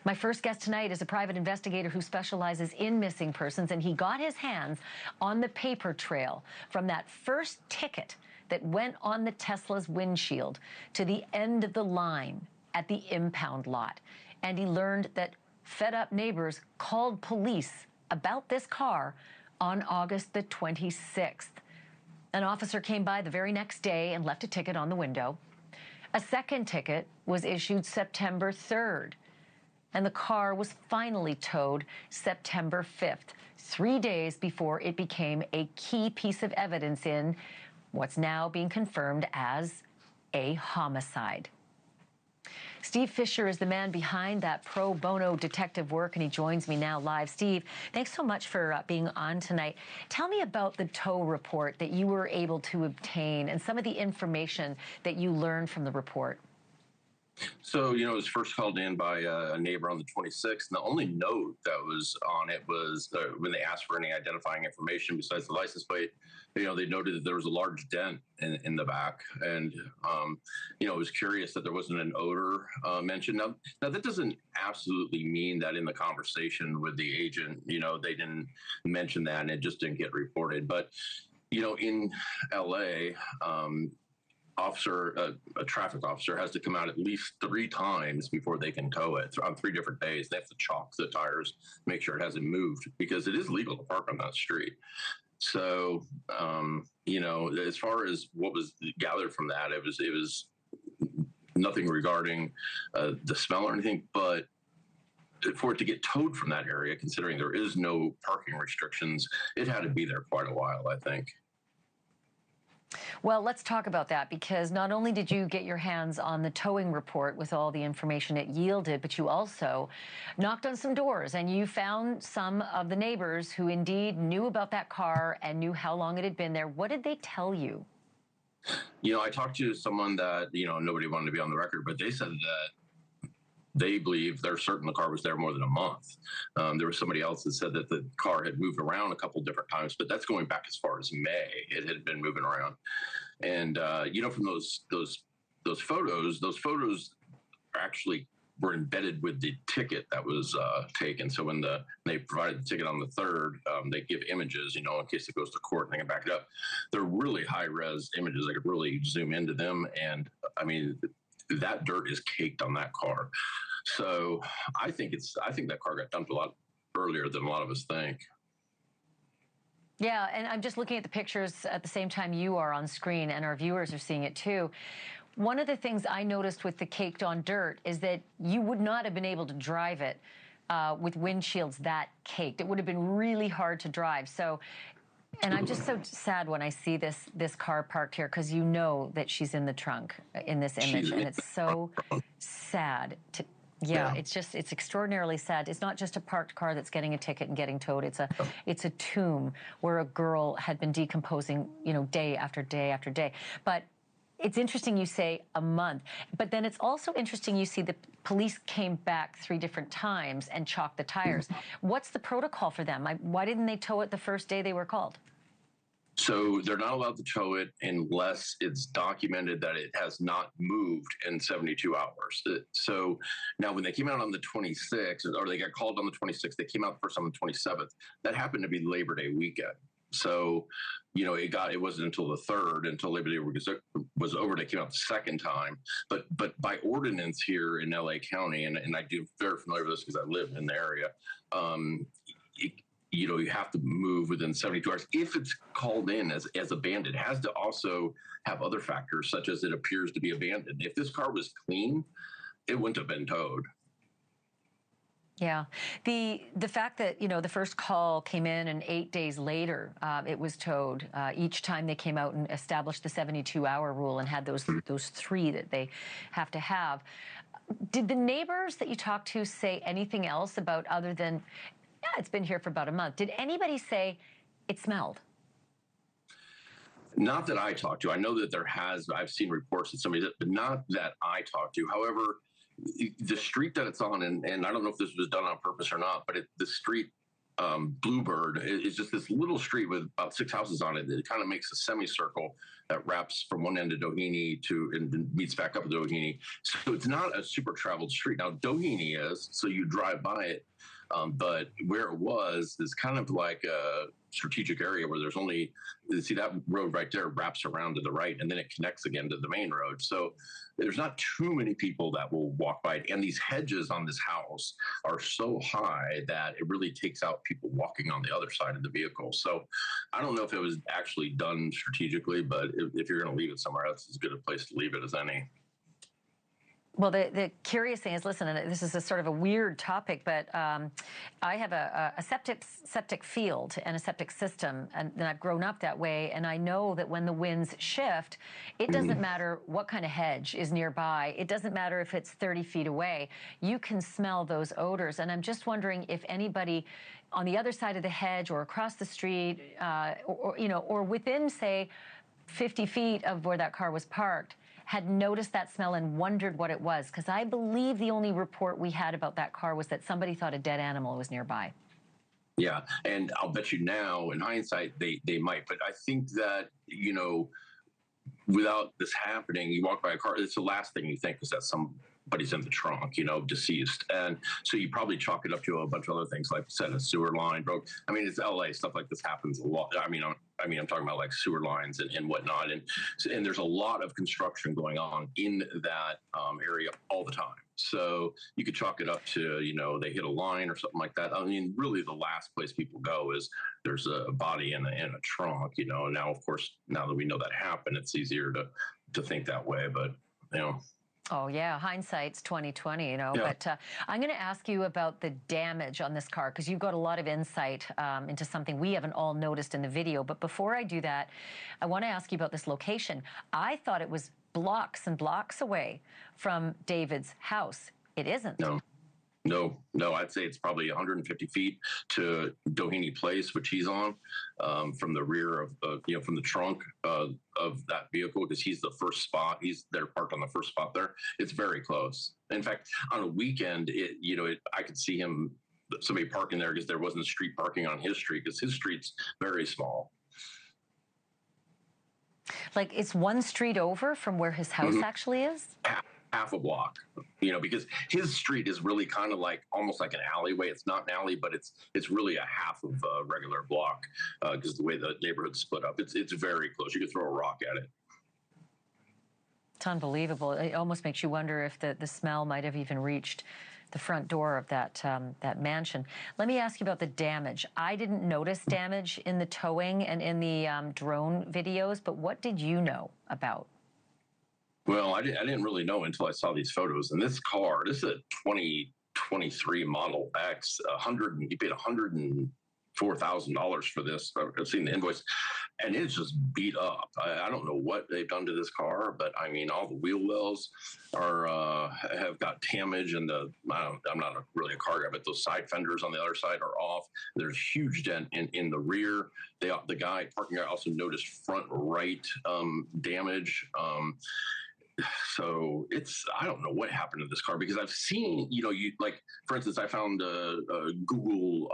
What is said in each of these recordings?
My first guest tonight is a private investigator who specializes in missing persons, and he got his hands on the paper trail from that first ticket that went on the Tesla's windshield to the end of the line at the impound lot. And he learned that fed-up neighbors called police about this car on August the 26th. An officer came by the very next day and left a ticket on the window. A second ticket was issued September 3rd. And the car was finally towed September 5th, 3 days before it became a key piece of evidence in what's now being confirmed as a homicide. Steve Fischer is the man behind that pro bono detective work, and he joins me now live. Steve, thanks so much for being on tonight. Tell me about the tow report that you were able to obtain and some of the information that you learned from the report. So, it was first called in by a neighbor on the 26th, and the only note that was on it was when they asked for any identifying information besides the license plate, they noted that there was a large dent in the back. And, it was curious that there wasn't an odor mentioned. Now, that doesn't absolutely mean that in the conversation with the agent, they didn't mention that and it just didn't get reported. But, in L.A., a traffic officer has to come out at least 3 times before they can tow it on 3 different days. They have to chalk the tires, make sure it hasn't moved, because it is legal to park on that street. So, as far as what was gathered from that, it was nothing regarding the smell or anything, but for it to get towed from that area, considering there is no parking restrictions, it had to be there quite a while, I think. Well, let's talk about that, because not only did you get your hands on the towing report with all the information it yielded, but you also knocked on some doors and you found some of the neighbors who indeed knew about that car and knew how long it had been there. What did they tell you? I talked to someone that, nobody wanted to be on the record, but they said that they believe they're certain the car was there more than a month. There was somebody else that said that the car had moved around a couple different times, but that's going back as far as May. It had been moving around. And, from those photos actually were embedded with the ticket that was taken. So when they provided the ticket on the 3rd, they give images, in case it goes to court and they can back it up. They're really high-res images. I could really zoom into them. And, that dirt is caked on that car. So I think that car got dumped a lot earlier than a lot of us think. Yeah, and I'm just looking at the pictures at the same time you are on screen, and our viewers are seeing it too. One of the things I noticed with the caked on dirt is that you would not have been able to drive it with windshields that caked. It would have been really hard to drive. So, and I'm just so sad when I see this car parked here, because you know that she's in the trunk in this image, and it's so sad to. Yeah, it's extraordinarily sad. It's not just a parked car that's getting a ticket and getting towed. It's a tomb where a girl had been decomposing, day after day after day. But it's interesting you say a month, but then it's also interesting you see the police came back 3 different times and chalked the tires. What's the protocol for them? Why didn't they tow it the first day they were called? So they're not allowed to tow it unless it's documented that it has not moved in 72 hours. So now when they came out on the 26th, or they got called on the 26th, they came out first on the 27th. That happened to be Labor Day weekend. So, it wasn't until the 3rd, until Labor Day was over, they came out the second time. But by ordinance here in LA County, and I do very familiar with this because I live in the area, you have to move within 72 hours. If it's called in as abandoned, it has to also have other factors, such as it appears to be abandoned. If this car was clean, it wouldn't have been towed. Yeah. The fact that, the first call came in and 8 days later it was towed, each time they came out and established the 72-hour rule and had those 3 that they have to have. Did the neighbors that you talked to say anything else about, other than, yeah, it's been here for about a month? Did anybody say it smelled? Not that I talked to. I know that I've seen reports that somebody, but not that I talked to. However, the street that it's on, and I don't know if this was done on purpose or not, but the street Bluebird is just this little street with about 6 houses on it. It kind of makes a semicircle that wraps from one end of Doheny and meets back up at Doheny. So it's not a super traveled street. Now Doheny is, so you drive by it, but where it was is kind of like a strategic area where there's only, see that road right there wraps around to the right, and then it connects again to the main road. So there's not too many people that will walk by it. And these hedges on this house are so high that it really takes out people walking on the other side of the vehicle. So I don't know if it was actually done strategically, but if you're going to leave it somewhere else, as good a place to leave it as any. Well, the curious thing is, listen, and this is a sort of a weird topic, but I have a septic field and a septic system, and I've grown up that way, and I know that when the winds shift, it doesn't matter what kind of hedge is nearby. It doesn't matter if it's 30 feet away. You can smell those odors, and I'm just wondering if anybody on the other side of the hedge or across the street, or within, say, 50 feet of where that car was parked, had noticed that smell and wondered what it was. Because I believe the only report we had about that car was that somebody thought a dead animal was nearby. Yeah, and I'll bet you now, in hindsight, they might. But I think that, without this happening, you walk by a car, it's the last thing you think is that somebody's in the trunk, deceased. And so you probably chalk it up to a bunch of other things, like said, a sewer line broke. I mean, it's LA, stuff like this happens a lot. I'm talking about like sewer lines and whatnot. And there's a lot of construction going on in that area all the time. So you could chalk it up to, they hit a line or something like that. I mean, really the last place people go is there's a body in a trunk, Now, of course, now that we know that happened, it's easier to think that way. But, Oh, yeah. Hindsight's 2020, Yeah. But I'm going to ask you about the damage on this car, because you've got a lot of insight into something we haven't all noticed in the video. But before I do that, I want to ask you about this location. I thought it was blocks and blocks away from David's house. It isn't. No, I'd say it's probably 150 feet to Doheny Place, which he's on, from the rear of, from the trunk of that vehicle, because he's the first spot. They're parked on the first spot there. It's very close. In fact, on a weekend, I could see somebody parking there because there wasn't street parking on his street, because his street's very small. Like it's one street over from where his house actually is? Half a block, because his street is really kind of like almost like an alleyway. It's not an alley, but it's really a half of a regular block, because the way the neighborhood's split up, it's very close. You could throw a rock at it. It's unbelievable. It almost makes you wonder if the smell might have even reached the front door of that mansion. Let me ask you about the damage. I didn't notice damage in the towing and in the drone videos, but what did you know about? Well, I didn't really know until I saw these photos. And this car, this is a 2023 Model X. You paid $104,000 for this. I've seen the invoice, and it's just beat up. I don't know what they've done to this car, but I mean, all the wheel wells have got damage, and I'm not really a car guy, but those side fenders on the other side are off. There's huge dent in the rear. The guy parking guy also noticed front right damage. So I don't know what happened to this car, because I've seen, for instance, I found a Google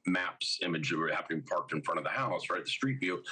Maps image of it happening parked in front of the house, right? The street view,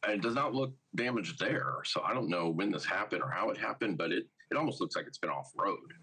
and it does not look damaged there. So I don't know when this happened or how it happened, but it almost looks like it's been off road.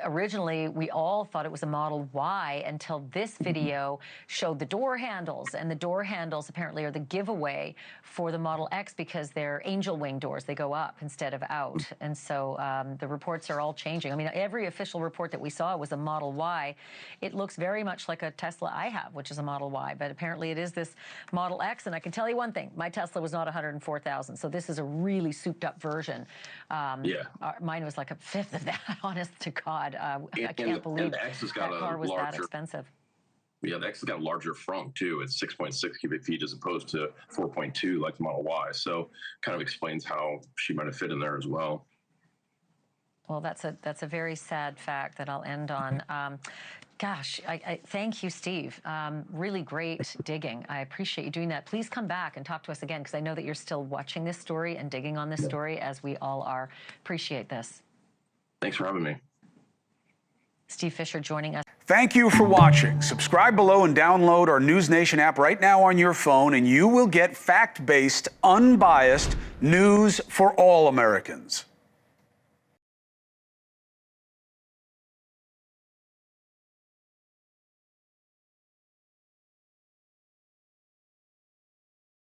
Originally we all thought it was a Model Y until this video showed the door handles, and the door handles apparently are the giveaway for the Model X because they're angel wing doors. They go up instead of out. And so the reports are all changing. I mean, every official report that we saw was a Model Y. It looks very much like a Tesla I have, which is a Model Y, but apparently it is this Model X. And I can tell you one thing, my Tesla was not 104,000. So this is a really souped up version. Mine was like a fifth of that, honest to God. I can't believe the X has got that car was that expensive. Yeah, the X has got a larger front too. It's 6.6 cubic feet as opposed to 4.2 like the Model Y. So kind of explains how she might have fit in there as well. Well, that's a very sad fact that I'll end on. Gosh, I thank you, Steve. Really great digging. I appreciate you doing that. Please come back and talk to us again, because I know that you're still watching this story and digging on this story, as we all are. Appreciate this. Thanks for having me. Steve Fischer joining us. Thank you for watching. Subscribe below and download our NewsNation app right now on your phone, and you will get fact-based, unbiased news for all Americans.